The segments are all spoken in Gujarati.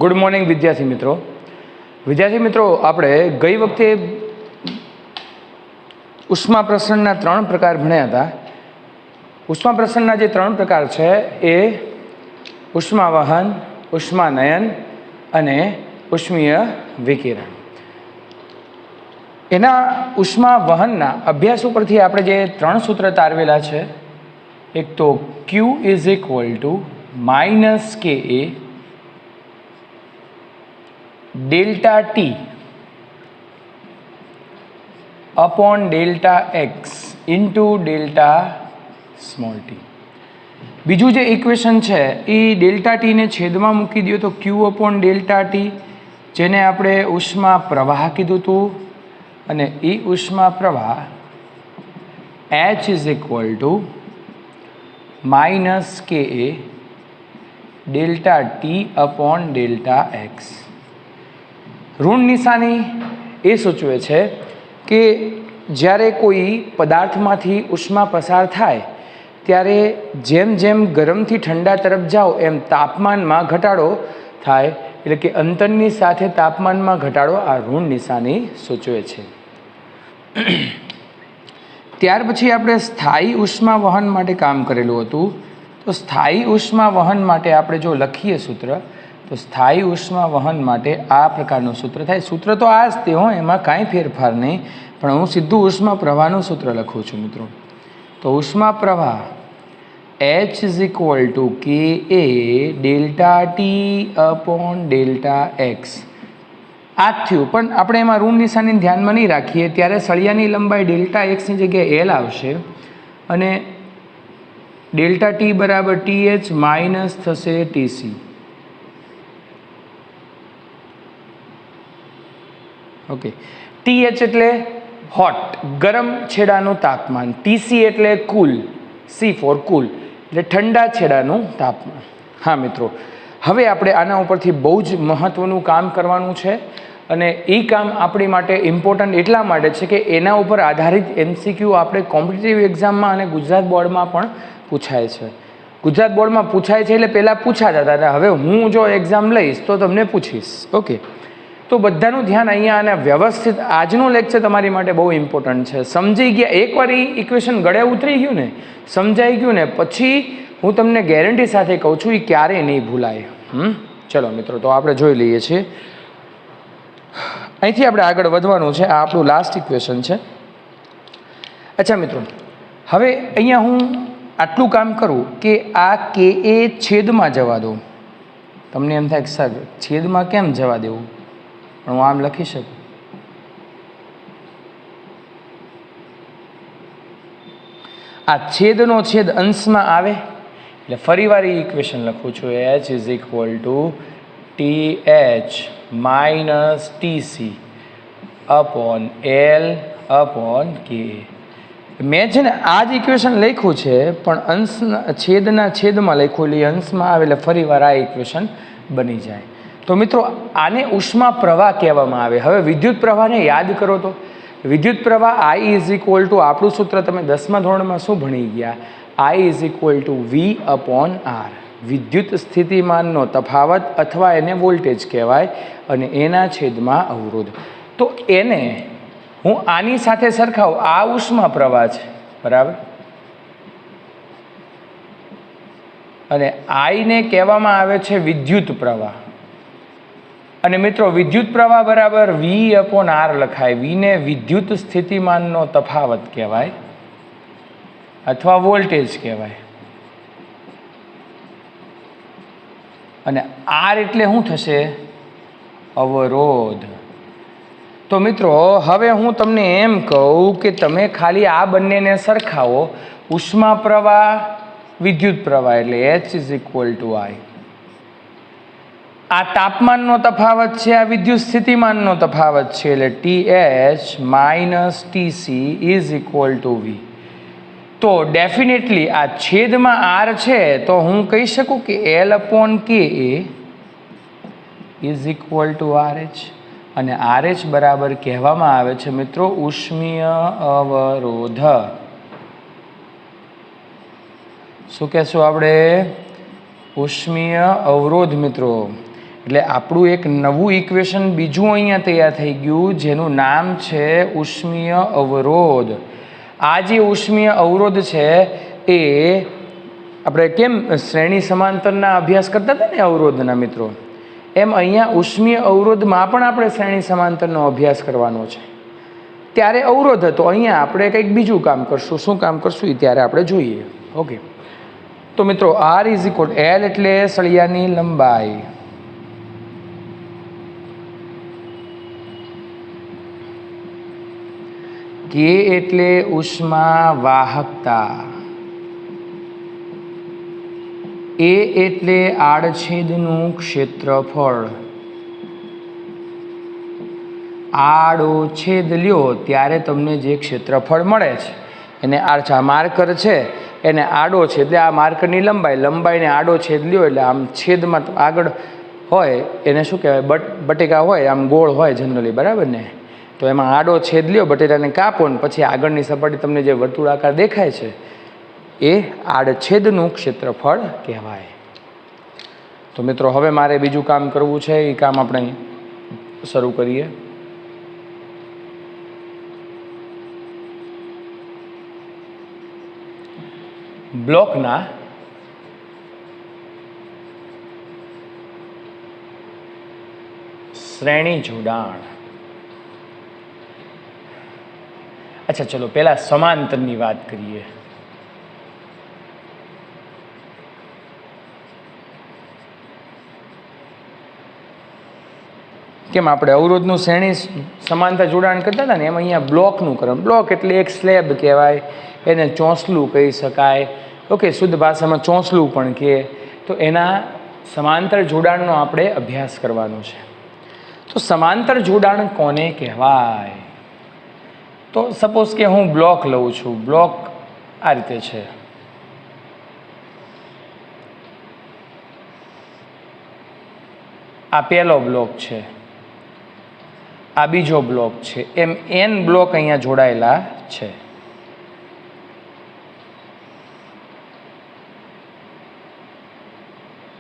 गुड मॉर्निंग विद्यार्थी मित्रों આપણે ગઈ વખતે ઉષ્મા પ્રસરણના ત્રણ પ્રકાર ભણ્યા હતા। ઉષ્મા પ્રસરણના જે ત્રણ પ્રકાર છે એ ઉષ્માવહન, ઉષ્માનયન અને ઉષ્મીય વિકિરણ। એના ઉષ્માવહનના અભ્યાસ ઉપરથી આપણે જે ત્રણ સૂત્ર તારવેલા છે, એક તો Q - Ka delta t upon delta x into delta small T. Biju जो इक्वेशन है ये डेल्टा टी ने छेद में मूकी दो तो क्यू अपॉन डेल्टा टी, जेने आपणे उष्मा प्रवाह कीधुं हतुं, अने ई उष्मा प्रवाह H - Ka delta t upon delta x. ऋण निशानी ए सूचवे छे कि ज्यारे कोई पदार्थमांथी उष्मा पसार थाय त्यारे जेम जेम गरमथी ठंडा तरफ जाओ एम तापमानमां घटाडो थाय, एटले के अंतरनी साथे तापमानमां घटाडो आ ऋण निशानी सूचवे छे। त्यार पछी आपणे स्थायी उष्मा वहन माटे काम करेलुं हतुं। तो स्थायी उष्मा वहन माटे आपणे जो लखीए सूत्र, तो स्थायी उष्मा वहन माटे आ प्रकारનું सूत्र थाय। सूत्र तो आ ज ते हो, एमां कांई फेरफार नहीं, पण हूँ सीधું उष्मा प्रवाहનું सूत्र लखुं छुं मित्रों। तो उष्मा प्रवाह H = Ka delta t upon delta x आ थयुं। पण आपणे एमां ऋण निशानी ध्यानमां नहीं राखीए त्यारे सळियानी लंबाई डेल्टा एक्स ની જગ્યાએ L आवशे અને डेल्टा टी बराबर TH माइनस थशे TC। ओके, TH एटले हॉट गरम छेडानुं तापमान, TC एटले कूल, C फॉर कूल एटले ठंडा छेडानुं तापमान। हाँ मित्रों, हवे आपणे आना उपरथी बहु ज महत्वनुं काम करवानुं छे अने ई काम आपणी माटे इम्पोर्टન્ટ एटला माटे छे के एना उपर आधारित MCQ आपणे कॉम्पिटिटिव एक्जाममां अने गुजरात बोर्डमां पण पूछाय छे। गुजरात बोर्डमां पूछाय छे एटले पहेला पूछाता हता, हवे हूँ जो एक्जाम लईश तो तमने पूछीश। ओके, तो बधानुं ध्यान अहींया अने व्यवस्थित आजनो लेक्चर तमारी माटे बहु इम्पोर्टન્ટ छे। समझी गया, एकवार ई इक्वेशन गळे उतरी गयुं ने, समजाई गयुं ने, पछी हूँ तमने गेरंटी साथे कहूं छुं ई क्यारेय नहीं भूलाय। चलो मित्रों, तो आपणे जोई लईए छीए। અહીંથી આપણે આગળ વધવાનું છે। આ આપણું લાસ્ટ ઇક્વેશન છે। અચ્છા મિત્રો, હવે અહીંયા હું આટલું કામ કરું કે આ કે એ છેદમાં જવા દઉં। તમને એમ થાય કે સર છેદમાં કેમ જવા દેવું, પણ હું આમ લખી શકું। આ છેદનો છેદ અંશમાં આવે એટલે ફરીવાર એ ઇક્વેશન લખું છું, H = TH minus TC upon L upon Ka। मैं छे ने आज इक्वेशन लख्યું છે પણ અંશના છેદના છેદમાં લખ્યું એટલે અંશમાં આવે એટલે ફરીવાર આ ઇક્વેશન બની જાય। તો મિત્રો આને ઉષ્મા પ્રવાહ કહેવામાં આવે। હવે વિદ્યુત પ્રવાહને યાદ કરો તો વિદ્યુત પ્રવાહ I = આપણું સૂત્ર તમે 10મા ધોરણમાં શું ભણી ગયા, I = V/R। विद्युत स्थितिमानનો તફાવત અથવા એને વોલ્ટેજ કહેવાય અને એના છેદમાં અવરોધ। તો એને હું આની સાથે સરખાવું, આ ઉષ્મા પ્રવાહ છે બરાબર, અને I ને કહેવામાં આવે છે વિદ્યુત પ્રવાહ। અને મિત્રો વિદ્યુત પ્રવાહ બરાબર V/R લખાય। V ને વિદ્યુત સ્થિતિમાનનો તફાવત કહેવાય અથવા વોલ્ટેજ કહેવાય, અને R એટલે શું થશે, અવરોધ। તો મિત્રો હવે હું તમને એમ કહું કે તમે ખાલી આ બંનેને સરખાવો, ઉષ્મા પ્રવાહ વિદ્યુત પ્રવાહ એટલે H = I। આ તાપમાનનો તફાવત છે, આ વિદ્યુત સ્થિતિમાનનો તફાવત છે એટલે TH માઇનસ TC = V। तो डेफिनेटली आ छेद में R है तो हूँ कही सकूँ कि L/Ka = RH અને RH बराबर कहेवामां आवे छे मित्रों उष्मीय अवरोध। શું કહેશું આપણે, ઉષ્મીય અવરોધ। મિત્રો એટલે આપણું એક નવું ઇક્વેશન બીજું અહીંયા તૈયાર થઈ ગયું, જેનું નામ છે ઉષ્મીય અવરોધ. આ જે ઉષ્મીય અવરોધ છે એ આપણે કેમ શ્રેણી સમાંતરના અભ્યાસ કરતા હતા ને અવરોધના મિત્રો, એમ અહીંયા ઉષ્મીય અવરોધમાં પણ આપણે શ્રેણી સમાંતરનો અભ્યાસ કરવાનો છે. ત્યારે અવરોધ હતો, અહીંયા આપણે કંઈક બીજું કામ કરશું. શું કામ કરશું એ ત્યારે આપણે જોઈએ. ઓકે, તો મિત્રો R ઇઝ ઇક્વલ L એટલે સળિયાની લંબાઈ, K એટલે ઉષ્મા વાહકતા, A એટલે આડછેદનું ક્ષેત્રફળ. આડોછેદ લ્યો ત્યારે તમને જે ક્ષેત્રફળ મળે છે એને આ માર્કર છે એને આડો છે એટલે આ માર્કરની લંબાઈને આડો છેદ લ્યો એટલે આમ છેદમાં આગળ હોય એને શું કહેવાય, બટેકા હોય આમ ગોળ હોય જનરલી, બરાબર ને? તો એમાં આડો છેદ લ્યો, બટેટાને કાપો ને પછી આગળની સપાટી તમને જે વર્તુળાકાર દેખાય છે એ આડછેદનું ક્ષેત્રફળ કહેવાય. તો મિત્રો હવે મારે બીજું કામ કરવું છે, એ કામ આપણે શરૂ કરીએ. બ્લોકના શ્રેણી જોડાણ. અચ્છા, ચલો પહેલા સમાંતરની વાત કરીએ. કેમ આપણે અવરોધનું શ્રેણી સમાંતર જોડાણ કરતા હતા ને, એમ અહીંયા બ્લોકનું કરવાનું. બ્લોક એટલે એક સ્લેબ કહેવાય, એને ચોસલું કહી શકાય. ઓકે, શુદ્ધ ભાષામાં ચોસલું પણ કહે. તો એના સમાંતર જોડાણનો આપણે અભ્યાસ કરવાનો છે. તો સમાંતર જોડાણ કોને કહેવાય? તો સપોઝ કે હું બ્લોક લઉં છું. બ્લોક આ રીતે છે. આ પહેલો બ્લોક છે, આ બીજો બ્લોક છે, એમ n બ્લોક અહીંયા જોડાયેલા છે.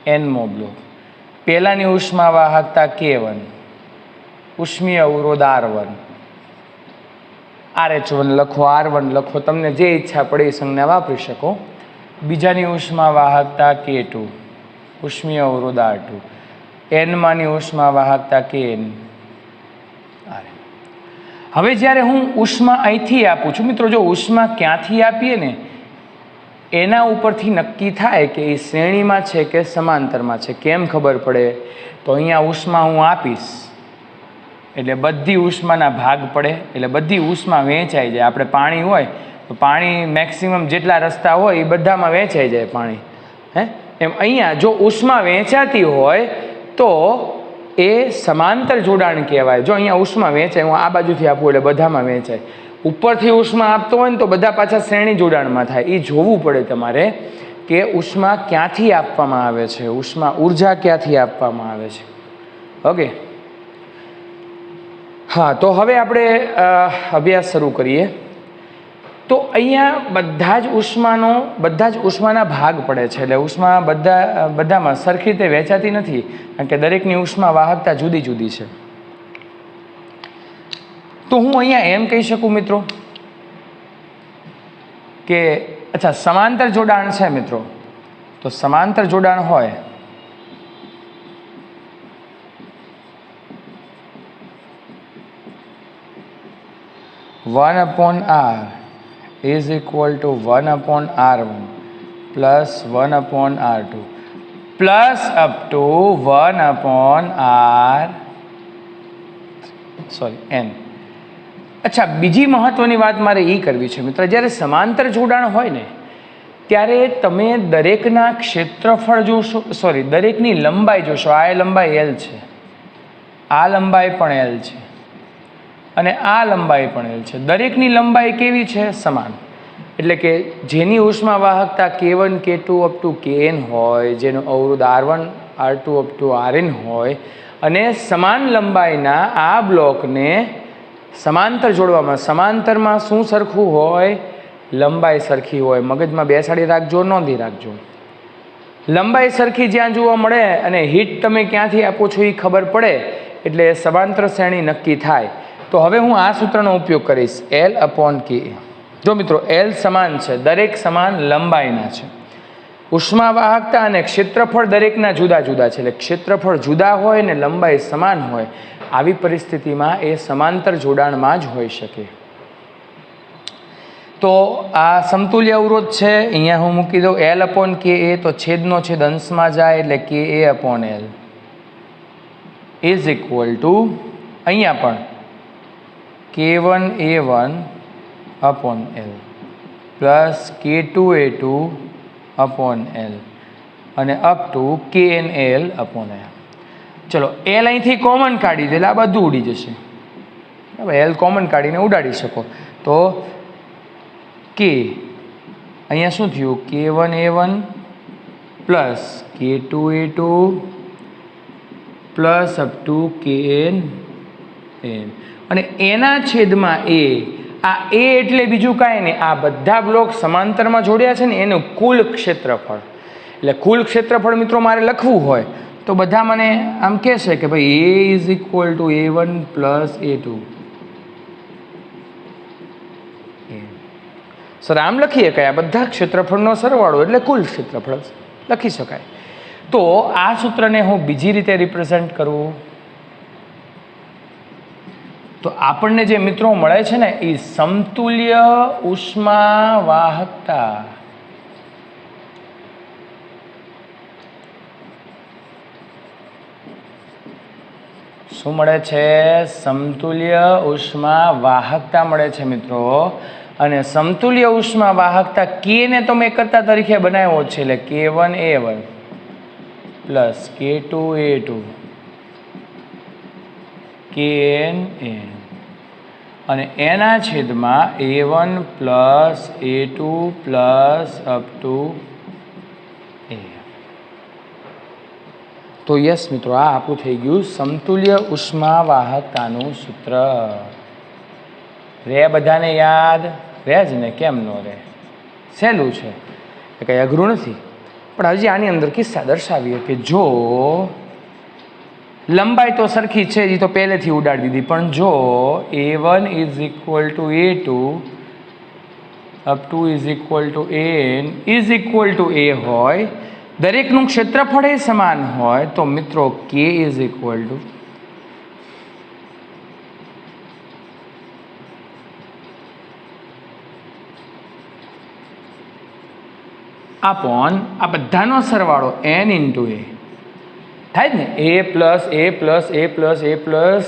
nમો બ્લોક. પહેલાની ઉષ્મા વાહકતા K1, ઉષ્મીય અવરોધ R1, RH1 લખો, R1 લખો, તમને જે ઈચ્છા પડે એ સંજ્ઞા વાપરી શકો. બીજાની ઉષ્મા વાહકતા K2, ઉષ્મીય અવરોધ R2, nમાંની ઉષ્મા વાહકતા Kn. હવે જ્યારે હું ઉષ્મા અહીંથી આપું છું મિત્રો, જો ઉષ્મા ક્યાંથી આપીએ ને એના ઉપરથી નક્કી થાય કે એ શ્રેણીમાં છે કે સમાંતરમાં છે. કેમ ખબર પડે? તો અહીંયા ઉષ્મા હું આપીશ એટલે બધી ઉષ્માના ભાગ પડે, એટલે બધી ઉષ્મા વહેંચાઈ જાય. આપણે પાણી હોય તો પાણી મેક્સિમમ જેટલા રસ્તા હોય એ બધામાં વહેંચાઈ જાય પાણી. એમ અહીંયા જો ઉષ્મા વહેંચાતી હોય તો એ સમાંતર જોડાણ કહેવાય. જો અહીંયા ઉષ્મા વહેંચાય, હું આ બાજુથી આપું એટલે બધામાં વહેંચાય. ઉપરથી ઉષ્મા આપતો હોય ને તો બધા પાછા શ્રેણી જોડાણમાં થાય. એ જોવું પડે તમારે કે ઉષ્મા ક્યાંથી આપવામાં આવે છે, ઉર્જા ક્યાંથી આપવામાં આવે છે. ઓકે, હા, તો હવે આપણે અભ્યાસ શરૂ કરીએ. તો અહીંયા બધા જ ઉષ્માના ભાગ પડે છે, એટલે ઉષ્મા બધામાં સરખી રીતે વહેંચાતી નથી, કારણ કે દરેકની ઉષ્મા વાહકતા જુદી જુદી છે. તો હું અહીંયા એમ કહી શકું મિત્રો કે અચ્છા, સમાંતર જોડાણ છે મિત્રો, તો સમાંતર જોડાણ હોય (1/r is equal to 1/r1 plus 1/r2 plus up to 1/n). અચ્છા, બીજી મહત્વની વાત મારે એ કરવી છે મિત્ર, જ્યારે સમાંતર જોડાણ હોય ને ત્યારે તમે દરેકના ક્ષેત્રફળ જોશો, દરેકની લંબાઈ જોશો. આ લંબાઈ L છે, આ લંબાઈ પણ L છે અને આ લંબાઈ પણ L છે. દરેકની લંબાઈ કેવી છે? સમાન. એટલે કે જેની ઉષ્મા વાહકતા K1 K2 up to Kn હોય, જેનો અવરોધ R1 R2 up to Rn હોય, અને સમાન લંબાઈના આ બ્લોકને સમાંતર જોડવામાં, સમાંતરમાં શું સરખું હોય? લંબાઈ સરખી હોય. મગજમાં બેસાડી રાખજો, નોંધી રાખજો. લંબાઈ સરખી જ્યાં જોવા મળે અને હીટ તમે ક્યાંથી આપો છો એ ખબર પડે એટલે સમાંતર શ્રેણી નક્કી થાય. તો હવે હું આ સૂત્રનો ઉપયોગ કરીશ, L/Ka. જો મિત્રો L સમાન છે, દરેક સમાન લંબાઈના છે. ઉષ્મા વાહકતા અને ક્ષેત્રફળ દરેકના જુદા જુદા છે, એટલે ક્ષેત્રફળ જુદા હોય ને લંબાઈ સમાન હોય, આવી પરિસ્થિતિમાં એ સમાંતર જોડાણમાં જ હોઈ શકે. તો આ સમતુલ્ય અવરોધ છે, અહીંયા હું મૂકી દઉં L/Ka, તો છેદનો છેદ અંશમાં જાય એટલે Ka/L ઇઝ ઇક્વલ ટુ અહીંયા પણ K1A1/L પ્લસ K2A2/L અને અપ ટુ KnAl/L. ચલો L અહીંથી કોમન કાઢી દે એટલે આ બધું ઉડી જશે. હવે L કોમન કાઢીને ઉડાડી શકો. તો K અહીંયા શું થયું, K1A1 plus K2A2 plus up two KnAl અને એના છેદમાં A. આ A એટલે બીજું કાંઈ નહીં, આ બધા બ્લોક સમાંતરમાં જોડ્યા છે ને એનું કુલ ક્ષેત્રફળ. એટલે કુલ ક્ષેત્રફળ મિત્રો મારે લખવું હોય તો બધા મને આમ કહેશે કે ભાઈ A is equal two A1 plus A2. Sir આમ લખીએ કે આ બધા ક્ષેત્રફળનો સરવાળો એટલે કુલ ક્ષેત્રફળ લખી શકાય. તો આ સૂત્રને હું બીજી રીતે રિપ્રેઝેન્ટ કરું તો આપણને જે મિત્રો મળે છે ને એ સમતુલ્ય ઉષ્મા વાહકતા. શું મળે છે? સમતુલ્ય ઉષ્મા વાહકતા મળે છે મિત્રો. અને સમતુલ્ય ઉષ્મા વાહકતા K ને તો મેં કરતા તરીકે બનાવ્યો છે, એટલે K1A1 પ્લસ K2A2 KnAl અને એના છેદમાં A1 plus A2 plus up two A. તો યસ મિત્રો, આ આપણું થઈ ગયું સમતુલ્ય ઉષ્મા વાહકતાનું સૂત્ર. રે બધાને યાદ રહે જ ને? કેમ ન રહે? સહેલું છે, એ કંઈ અઘરું નથી. પણ હજી આની અંદર કિસ્સા દર્શાવીએ કે જો લંબાઈ તો સરખી છે, એ તો પહેલેથી ઉડાડી દીધી, પણ જો A1 is equal two A2 up to is equal two An is equal two A હોય, દરેકનું ક્ષેત્રફળ એ સમાન હોય, તો મિત્રો K is equal to upon आ बधानो सरवाळो n इंटू a થાય ને, a plus a plus a plus a plus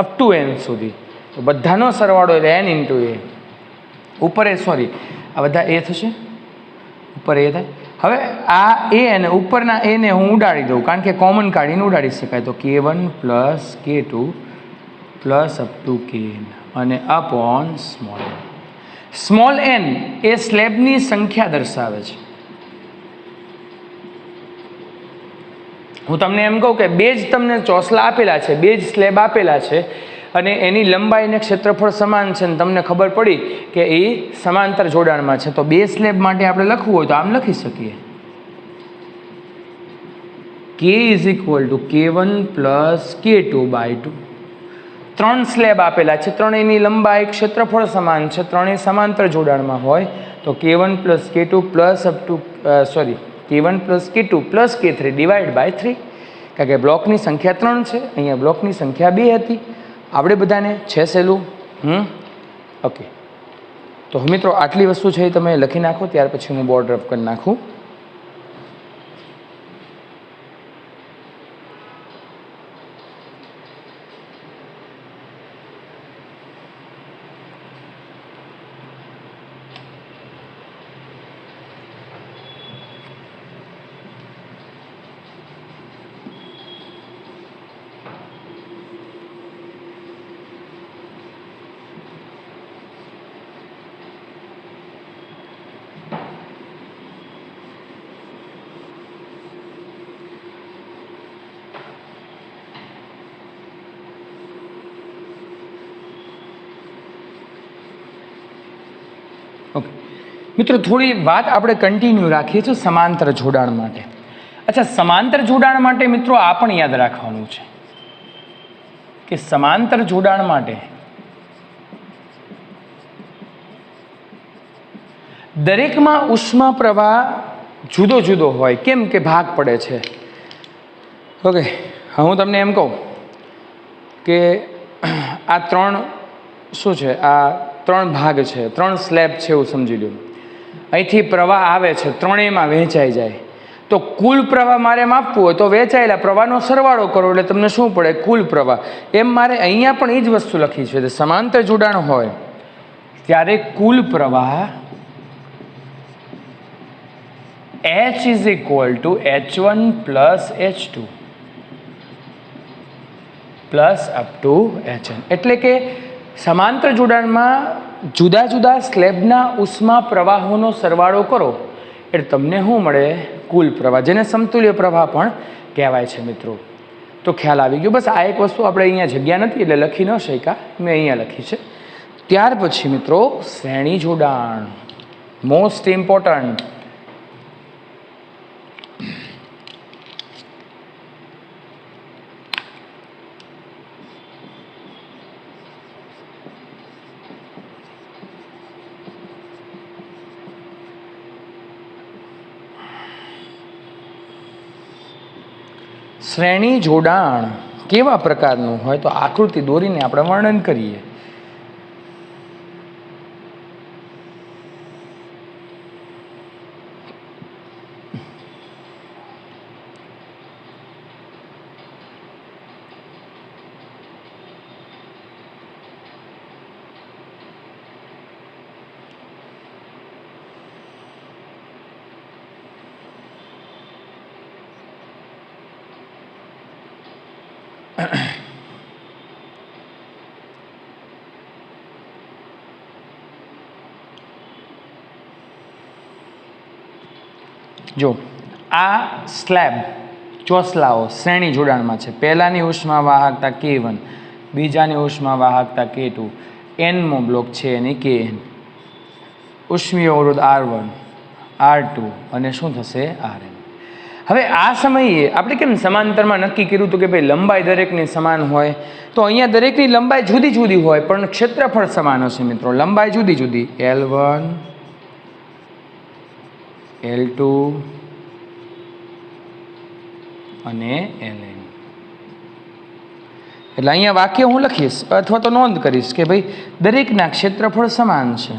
up to n સુધી. તો બધાનો સરવાળો એટલે n ઇન્ટુ a. ઉપર એ સોરી આ બધા a થશે, ઉપર a થાય. હવે આ a અને ઉપરના a ને હું ઉડાડી દઉં, કારણ કે કોમન કાઢીને ઉડાડી શકાય. તો k1 plus k2 plus up two kn અને upon small n. Small n એ સ્લેબની સંખ્યા દર્શાવે છે. હું તમને એમ કહું કે બે જ તમને ચોસલા આપેલા છે, બે જ સ્લેબ આપેલા છે અને એની લંબાઈ અને ક્ષેત્રફળ સમાન છે અને તમને ખબર પડી કે એ સમાંતર જોડાણમાં છે, તો બે સ્લેબ માટે આપણે લખવું હોય તો આમ લખી શકીએ, k is equal to k1 plus k2 by 2. ત્રણ સ્લેબ આપેલા છે, ત્રણેયની લંબાઈ ક્ષેત્રફળ સમાન છે, ત્રણેય સમાંતર જોડાણમાં હોય, તો k1 plus k2 plus up to k1 plus k2 plus k3 divide by 3. કારણ કે બ્લોકની સંખ્યા 3 છે, અહીંયા બ્લોકની સંખ્યા 2 હતી. આપણે બધાને છે સહેલું. ઓકે, તો મિત્રો આટલી વસ્તુ છે એ તમે લખી નાખો, ત્યાર પછી હું બોર્ડ રફ કરી નાખું. ઓકે મિત્રો, થોડી વાત આપણે કન્ટિન્યુ રાખીએ છીએ સમાંતર જોડાણ માટે. अच्छा, समांतर जोડાણ માટે મિત્રો આ પણ યાદ રાખવાનું છે કે समांतर જોડાણ માટે દરેકમાં ઉષ્મા પ્રવાહ જુદો જુદો હોય. કેમ કે ભાગ પડે છે. ઓકે, હું તમને એમ કહું કે આ ત્રણ શું છે, આ ત્રણ ભાગ છે, ત્રણ સ્લેબ છે એવું સમજી લો. અહીંથી પ્રવાહ આવે છે, ત્રણેયમાં વહેંચાઈ જાય, તો કુલ પ્રવાહ મારે માપવું હોય તો વહેંચાયેલા પ્રવાહનો સરવાળો કરો એટલે તમને શું પડે? કુલ પ્રવાહ. એમ મારે અહીંયા પણ એ જ વસ્તુ લખી છે. સમાંતર જોડાણ હોય ત્યારે કુલ પ્રવાહ H is equal to H1 plus H2 plus up to Hn. એટલે કે સમાંતર જોડાણમાં જુદા જુદા સ્લેબના ઉષ્મા પ્રવાહોનો સરવાળો કરો એટલે તમને શું મળે? કુલ પ્રવાહ, જેને સમતુલ્ય પ્રવાહ પણ કહેવાય છે મિત્રો. તો ખ્યાલ આવી ગયો. બસ આ એક વસ્તુ આપણે અહીંયા જગ્યા નથી એટલે લખી ન શક્યા, મેં અહીંયા લખી છે. ત્યાર પછી મિત્રો શ્રેણી જોડાણ, મોસ્ટ ઇમ્પોર્ટન્ટ. શ્રેણી જોડાણ કેવા પ્રકારનું હોય તો આકૃતિ દોરીને આપણે વર્ણન કરીએ. જો આ સ્લેબ ચોસલાઓ શ્રેણી જોડાણમાં છે. પહેલાની ઉષ્મા વાહકતા K1, બીજાની ઉષ્મા વાહકતા K2, Nમો બ્લોક છે એની Kn, ઉષ્મીય અવરોધ R1, R2 અને શું થશે? Rn. હવે આ સમયે આપણે કેમ સમાંતરમાં નક્કી કર્યું હતું કે ભાઈ લંબાઈ દરેકની સમાન હોય, તો અહીંયા દરેકની લંબાઈ જુદી જુદી હોય પણ ક્ષેત્રફળ સમાન હશે મિત્રો. લંબાઈ જુદી જુદી, L1, L2 અને Ln. એટલે અહીંયા વાક્ય હું લખીશ અથવા તો નોંધ કરીશ કે ભાઈ દરેકના ક્ષેત્રફળ સમાન છે.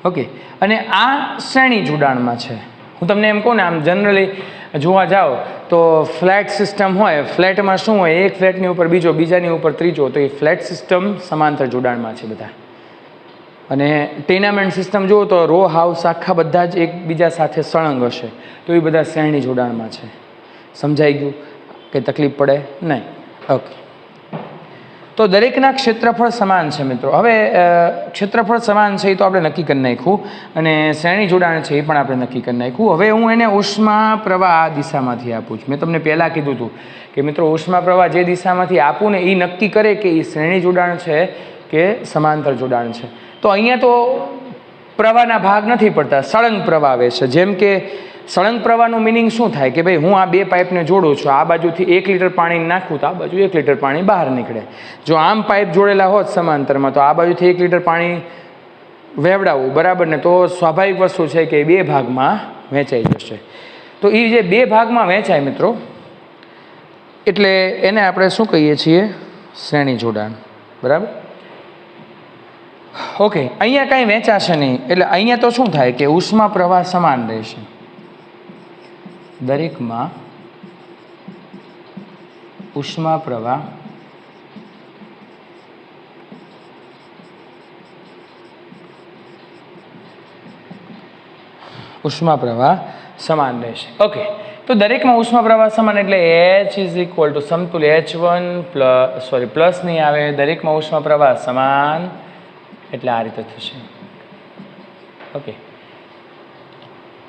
ઓકે, અને આ શ્રેણી જોડાણમાં છે. હું તમને એમ કહું ને, આમ જનરલી જોવા જાઓ તો ફ્લેટ સિસ્ટમ હોય, ફ્લેટમાં શું હોય? એક ફ્લેટની ઉપર બીજો, બીજાની ઉપર ત્રીજો, તો એ ફ્લેટ સિસ્ટમ સમાંતર જોડાણમાં છે બધા. અને ટેનામેન્ટ સિસ્ટમ જુઓ તો રો હાઉસ આખા બધા જ એકબીજા સાથે સળંગ હશે, તો એ બધા શ્રેણી જોડાણમાં છે. સમજાઈ ગયું? કંઈ તકલીફ પડે નહીં? ઓકે, તો દરેકના ક્ષેત્રફળ સમાન છે મિત્રો. હવે ક્ષેત્રફળ સમાન છે એ તો આપણે નક્કી કરી નાખ્યું, અને શ્રેણી જોડાણ છે એ પણ આપણે નક્કી કરી નાખ્યું. હવે હું એને ઉષ્મા પ્રવાહ આ દિશામાંથી આપું છું. મેં તમને પહેલાં કીધું હતું કે મિત્રો ઉષ્મા પ્રવાહ જે દિશામાંથી આપું ને એ નક્કી કરે કે એ શ્રેણી જોડાણ છે કે સમાંતર જોડાણ છે. તો અહીંયા તો પ્રવાહના ભાગ નથી પડતા, સળંગ પ્રવાહ આવે છે. જેમ કે સળંગ પ્રવાહનું મિનિંગ શું થાય કે ભાઈ હું આ બે પાઇપને જોડું છું, આ બાજુથી 1 લીટર પાણી નાખું તો આ બાજુ 1 લીટર પાણી બહાર નીકળે. જો આમ પાઇપ જોડેલા હોત સમાંતરમાં તો આ બાજુથી 1 લીટર પાણી વહેવડાવવું, બરાબર ને, તો સ્વાભાવિક વસ્તુ છે કે બે ભાગમાં વહેંચાઈ જશે. તો એ જે બે ભાગમાં વહેંચાય મિત્રો, એટલે એને આપણે શું કહીએ છીએ? શ્રેણી જોડાણ. બરાબર? ઓકે, અહીંયા કાંઈ વહેંચાશે નહીં એટલે અહીંયા તો શું થાય કે ઉષ્મા પ્રવાહ સમાન રહેશે. દરેકમાં ઉષ્મા પ્રવાહ સમાન રહેશે. ઓકે, તો દરેકમાં ઉષ્મા પ્રવાહ સમાન એટલે H ઇઝ ઇક્વલ ટુ સમતુલ્ય H1 પ્લસ નહીં આવે, દરેકમાં ઉષ્મા પ્રવાહ સમાન એટલે આ રીતે થશે. ઓકે,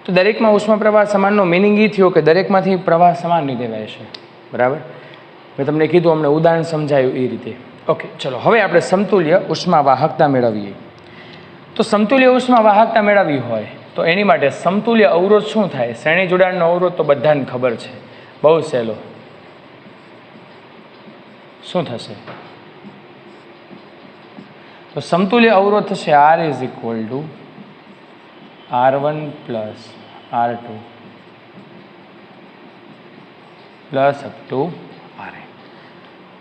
તો દરેકમાં ઉષ્મા પ્રવાહ સમાનનો મિનિંગ એ થયો કે દરેકમાંથી પ્રવાહ સમાન રીતે વહેશે. બરાબર? મેં તમને કીધું, અમને ઉદાહરણ સમજાયું એ રીતે. ઓકે, ચલો હવે આપણે સમતુલ્ય ઉષ્મા વાહકતા મેળવીએ. તો સમતુલ્ય ઉષ્મા વાહકતા મેળવવી હોય તો એની માટે સમતુલ્ય અવરોધ શું થાય? શ્રેણી જોડાણનો અવરોધ તો બધાને ખબર છે, બહુ સહેલો. શું થશે? તો સમતુલ્ય અવરોધ થશે R is equal two R1 plus R2 plus up two RN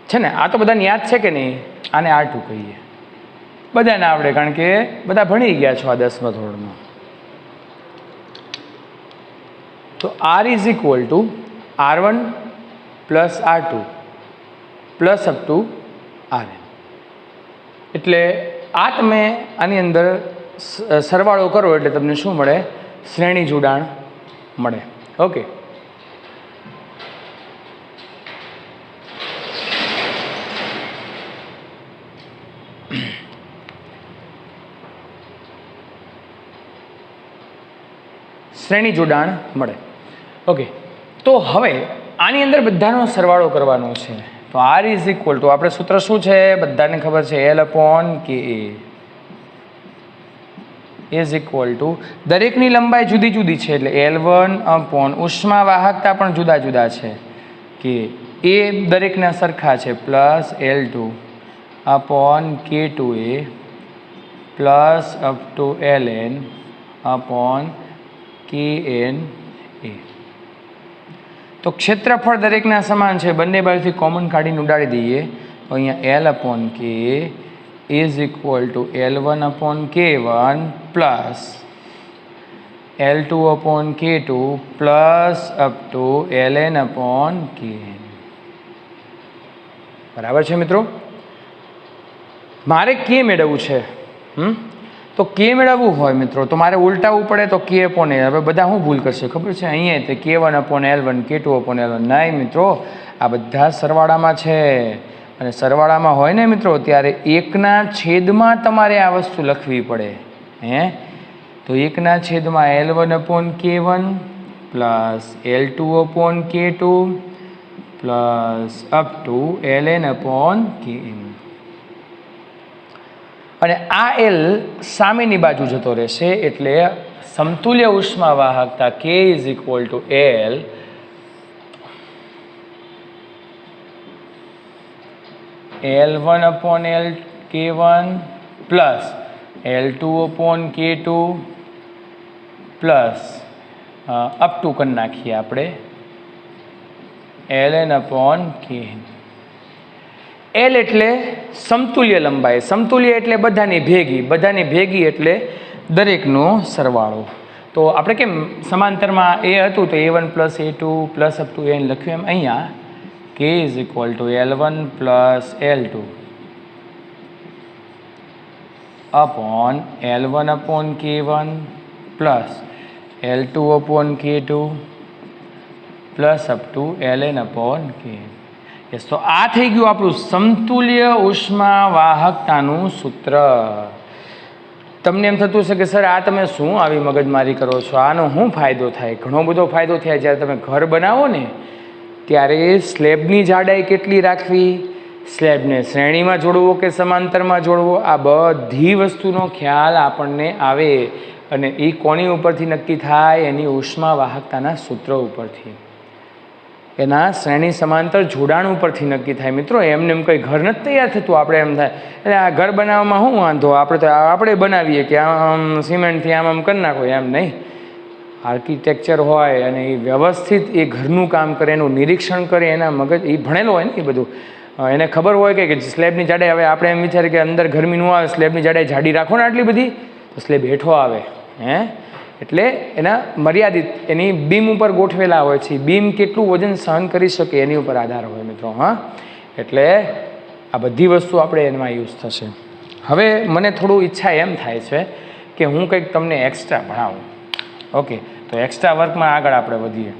છે ને. આ તો બધાને યાદ છે કે નહીં? આને R2 કહીએ. બધાને આવડે, કારણ કે બધા ભણી ગયા છો આ 10મા ધોરણમાં. તો R is equal two R1 plus R2 plus up two RN. એટલે આ તમે આની અંદર સરવાળો કરો એટલે તમને શું મળે? શ્રેણી જોડાણ મળે. ઓકે, શ્રેણી જોડાણ મળે. ઓકે, તો હવે આની અંદર બધાનો સરવાળો કરવાનો છે. તો R ઇઝ ઇક્વલ ટુ, આપણે સૂત્ર શું છે બધાને ખબર છે, L upon KA is equal two, દરેકની લંબાઈ જુદી જુદી છે એટલે L1 અપોન ઉષ્મા વાહકતા પણ જુદા જુદા છે કે એ દરેકના સરખા છે, plus L2 upon K2A plus up two Ln upon KNA. તો ક્ષેત્રફળ દરેકના સમાન છે, બંને બાજુથી કોમન કાઢીને ઉડાડી દઈએ તો અહીંયા L upon K is equal two L1 upon K1 plus L2 upon K2 plus up two Ln upon KN. બરાબર છે મિત્રો? મારે K મેળવવું છે. તો K મેળવવું હોય મિત્રો તો મારે ઉલટાવવું પડે, તો K અપોન L. હવે બધા શું ભૂલ કરશે ખબર છે? અહીંયા તે K1 upon L1 K2 upon L1. નહીં મિત્રો, આ બધા સરવાળામાં છે, અને સરવાળામાં હોય ને મિત્રો ત્યારે એકના છેદમાં તમારે આ વસ્તુ લખવી પડે. તો એકના છેદમાં L1 upon K1 plus L2 upon K2 plus up two Ln upon KN. અને આ L સામેની બાજુ જતો રહેશે એટલે સમતુલ્ય ઉષ્મા વાહકતા K is equal two L L1 upon K1 plus L2 upon K2 plus up two કરી નાખીએ આપણે Ln અપોન KN. L એટલે સમતુલ્ય લંબાઈ, સમતુલ્ય એટલે બધાની ભેગી, બધાની ભેગી એટલે દરેકનો સરવાળો. તો આપણે કેમ સમાંતરમાં એ હતું તો A1 plus A2 plus up to N લખ્યું, એમ અહીંયા K is equal two L1 plus L2 upon L1 upon K1 plus L2 upon K2 plus up two Ln upon KN. Yes, તો આ થઈ ગયું આપણું સમતુલ્ય ઉષ્મા વાહકતાનું સૂત્ર. તમને એમ થતું હશે કે સર આ તમે શું આવી મગજમારી કરો છો, આનો શું ફાયદો થાય? ઘણો બધો ફાયદો થાય. જ્યારે તમે ઘર બનાવો ને ત્યારે સ્લેબની જાડાઈ કેટલી રાખવી, સ્લેબને શ્રેણીમાં જોડવો કે સમાંતરમાં જોડવો, આ બધી વસ્તુનો ખ્યાલ આપણને આવે. અને એ કોની ઉપરથી નક્કી થાય? એની ઉષ્મા વાહકતાના સૂત્ર ઉપરથી, એના શ્રેણી સમાંતર જોડાણ ઉપરથી નક્કી થાય. મિત્રો એમને એમ કંઈ ઘર નથી તૈયાર થતું. આપણે એમ થાય એટલે આ ઘર બનાવવામાં શું વાંધો, આપણે તો આપણે બનાવીએ કે આમ સિમેન્ટથી આમ આમ કરી નાખો, એમ નહીં. આર્કિટેક્ચર હોય અને એ વ્યવસ્થિત એ ઘરનું કામ કરે, એનું નિરીક્ષણ કરે, એના મગજ એ ભણેલો હોય ને એ બધું, એને ખબર હોય કે સ્લેબની જાડાઈ, હવે આપણે એમ વિચારીએ કે અંદર ગરમી ન આવે, સ્લેબની જાડાઈ જાડી રાખો ને આટલી બધી, તો સ્લેબ હેઠો આવે. એટલે એના મર્યાદિત એની બીમ ઉપર ગોઠવેલા હોય છે. બીમ કેટલું વજન સહન કરી શકે એની ઉપર આધાર હોય મિત્રો. એટલે આ બધી વસ્તુ આપણે એમાં યુઝ થશે. હવે મને થોડું ઈચ્છા એમ થાય છે કે હું કંઈક તમને એક્સ્ટ્રા ભણાવું. ઓકે, તો એક્સ્ટ્રા વર્કમાં આગળ આપણે વધીએ.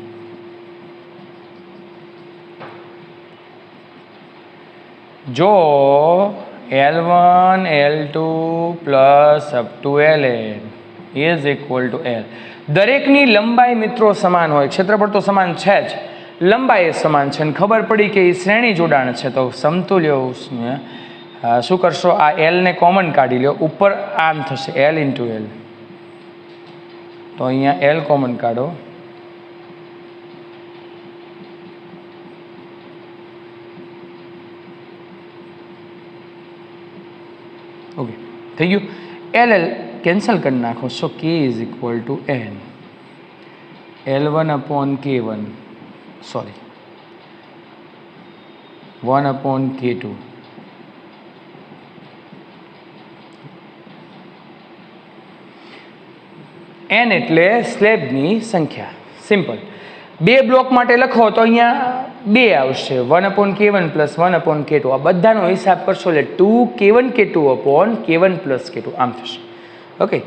જો L1 L2 plus up two Ln is equal two L, દરેકની લંબાઈ મિત્રો સમાન હોય, ક્ષેત્રફળ તો સમાન છે જ, લંબાઈ સમાન છે, અને ખબર પડી કે એ શ્રેણી જોડાણ છે, તો સમતુલ્ય ઉષ્મા શું કરશો, આ એલને કોમન કાઢી લો, ઉપર આમ થશે એલ ઇન્ટુ એલ, તો અહીંયા એલ કોમન કાઢો, ઓકે થઈ ગયું. એલ એલ કેન્સલ કરી નાખો, so K is equal to N L1/K1, sorry 1/K2. n એટલે સ્લેબની સંખ્યા. સિમ્પલ. બે બ્લોક માટે લખો તો અહીંયા 2 આવશે, 1/K1 પ્લસ 1/K2. આ બધાનો હિસાબ કરશો એટલે 2K1K2/K1 પ્લસ K2 આમ થશે. ઓકે,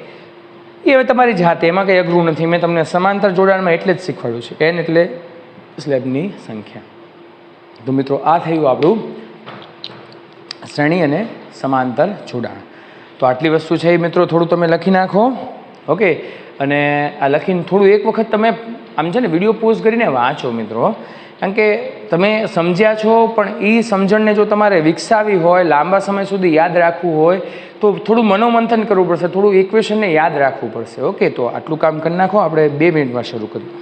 એ હવે તમારી જાતે, એમાં કંઈ અઘરું નથી. મેં તમને સમાંતર જોડાણમાં એટલે જ શીખવાડ્યું છે, n એટલે સ્લેબની સંખ્યા. તો મિત્રો આ થયું આપણું શ્રેણી અને સમાંતર જોડાણ. તો આટલી વસ્તુ છે મિત્રો, થોડું તમે લખી નાખો. ઓકે, અને આ લખીને થોડું એક વખત તમે આમ છે ને વિડીયો પોઝ કરીને વાંચો મિત્રો, કારણ કે તમે સમજ્યા છો, પણ એ સમજણને જો તમારે વિકસાવી હોય, લાંબા સમય સુધી યાદ રાખવું હોય, તો થોડું મનોમંથન કરવું પડશે, થોડું ઇક્વેશનને યાદ રાખવું પડશે. ઓકે, તો આટલું કામ કરી નાખો. આપણે 2 મિનિટમાં શરૂ કરીએ.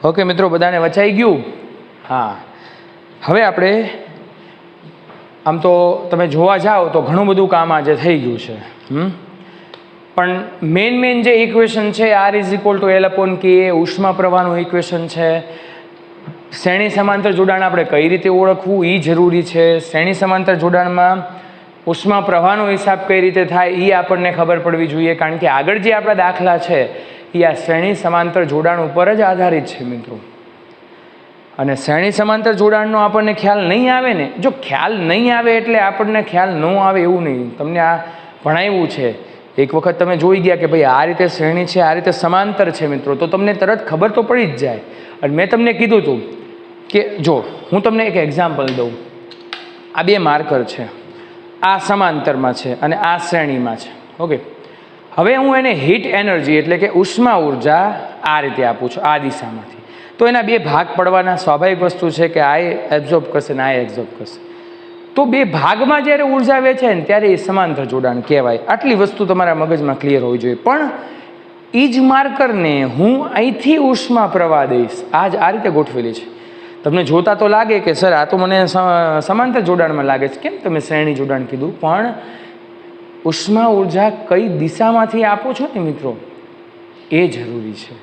ઓકે મિત્રો, બધાને વચાઈ ગયું? હા, હવે આપણે આમ તો તમે જોવા જાઓ તો ઘણું બધું કામ આજે થઈ ગયું છે, પણ મેઇન જે ઇક્વેશન છે, R is equal two L/K, ઉષ્મા પ્રવાહનું ઇક્વેશન છે. શ્રેણી સમાંતર જોડાણ આપણે કઈ રીતે ઓળખવું એ જરૂરી છે. શ્રેણી સમાંતર જોડાણમાં ઉષ્મા પ્રવાહનો હિસાબ કઈ રીતે થાય એ આપણને ખબર પડવી જોઈએ, કારણ કે આગળ જે આપણા દાખલા છે એ આ શ્રેણી સમાંતર જોડાણ ઉપર જ આધારિત છે મિત્રો. અને શ્રેણી સમાંતર જોડાણનો આપણને ખ્યાલ નહીં આવે ને, જો ખ્યાલ નહીં આવે એટલે આપણને ખ્યાલ ન આવે એવું નહીં. તમને આ ભણાવ્યું છે, એક વખત તમે જોઈ ગયા કે ભાઈ આ રીતે શ્રેણી છે, આ રીતે સમાંતર છે મિત્રો, તો તમને તરત ખબર તો પડી જ જાય. અને મેં તમને કીધું હતું કે જો હું તમને એક એક્ઝામ્પલ દઉં, આ 2 માર્કર છે, આ સમાંતરમાં છે અને આ શ્રેણીમાં છે. ઓકે, હવે હું એને હીટ એનર્જી એટલે કે ઉષ્મા ઉર્જા આ રીતે આપું છું, આ દિશામાંથી, તો એના 2 ભાગ પડવાના સ્વાભાવિક વસ્તુ છે કે આ એબ્ઝોર્બ કરશે ને આ એબ્ઝોર્બ કરશે. તો 2 ભાગમાં જ્યારે ઉર્જા વેચે ને ત્યારે એ સમાંતર જોડાણ કહેવાય. આટલી વસ્તુ તમારા મગજમાં ક્લિયર હોવી જોઈએ. પણ એ જ માર્કરને હું અહીંથી ઉષ્મા પ્રવાહ દઈશ, આ રીતે ગોઠવેલી છે. તમને જોતા તો લાગે કે સર આ તો મને સમાંતર જોડાણમાં લાગે છે, કેમ તમે શ્રેણી જોડાણ કીધું? પણ ઉષ્મા ઉર્જા કઈ દિશામાંથી આપો છો ને મિત્રો, એ જરૂરી છે.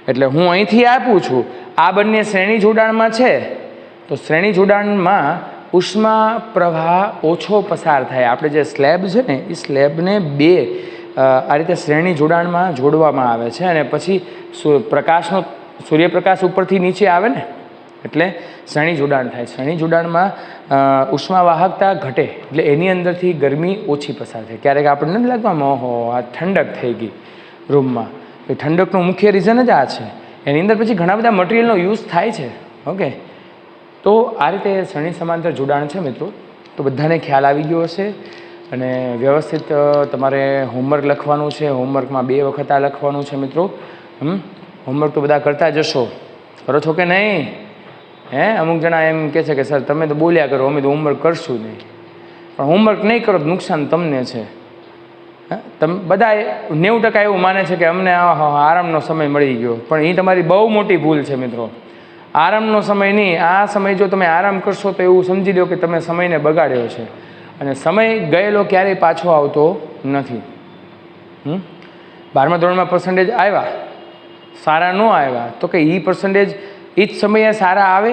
એટલે હું અહીંથી આપું છું, આ બંને શ્રેણી જોડાણમાં છે, તો શ્રેણી જોડાણમાં ઉષ્મા પ્રવાહ ઓછો પસાર થાય. આપણે જે સ્લેબ છે ને એ સ્લેબને 2 આ રીતે શ્રેણી જોડાણમાં જોડવામાં આવે છે, અને પછી સૂર્યપ્રકાશ ઉપરથી નીચે આવે ને એટલે શ્રેણી જોડાણ થાય. શ્રેણી જોડાણમાં ઉષ્મા વાહકતા ઘટે એટલે એની અંદરથી ગરમી ઓછી પસાર થાય. ક્યારેક આપણને નથી લાગતું ઓહો આ ઠંડક થઈ ગઈ રૂમમાં, એ ઠંડકનું મુખ્ય રીઝન જ આ છે. એની અંદર પછી ઘણા બધા મટીરિયલનો યુઝ થાય છે. ઓકે, તો આ રીતે શ્રેણી સમાંતર જોડાણ છે મિત્રો. તો બધાને ખ્યાલ આવી ગયો હશે, અને વ્યવસ્થિત તમારે હોમવર્ક લખવાનું છે. હોમવર્કમાં 2 વખત આ લખવાનું છે મિત્રો. હોમવર્ક તો બધા કરતા જશો, કરો છો કે નહીં? અમુક જણા એમ કહે છે કે સર તમે તો બોલ્યા કરો, અમે તો હોમવર્ક કરશું નહીં. પણ હોમવર્ક નહીં કરો તો નુકસાન તમને છે. તમે બધા 90% એવું માને છે કે અમને આરામનો સમય મળી ગયો, પણ એ તમારી બહુ મોટી ભૂલ છે મિત્રો. આરામનો સમય નહીં, આ સમય જો તમે આરામ કરશો તો એવું સમજી લો કે તમે સમયને બગાડ્યો છે, અને સમય ગયેલો ક્યારેય પાછો આવતો નથી. 12મા ધોરણમાં પર્સન્ટેજ આવ્યા, સારા ન આવ્યા, તો કે એ પર્સન્ટેજ એ જ સમયે સારા આવે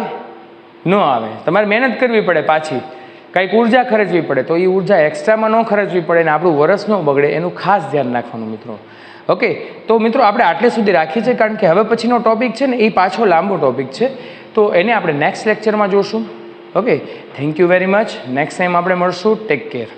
ન આવે. તમારે મહેનત કરવી પડે, પાછી કંઈક ઉર્જા ખર્ચવી પડે, તો એ ઉર્જા એક્સ્ટ્રામાં ન ખર્ચવી પડે ને આપણું વરસ ન બગડે, એનું ખાસ ધ્યાન રાખવાનું મિત્રો. ઓકે, તો મિત્રો આપણે આટલે સુધી રાખીએ છીએ, કારણ કે હવે પછીનો ટોપિક છે ને એ પાછો લાંબો ટોપિક છે, તો એને આપણે નેક્સ્ટ લેક્ચરમાં જોશું. Okay, thank you very much. Next time આપણે મળશું. Take care.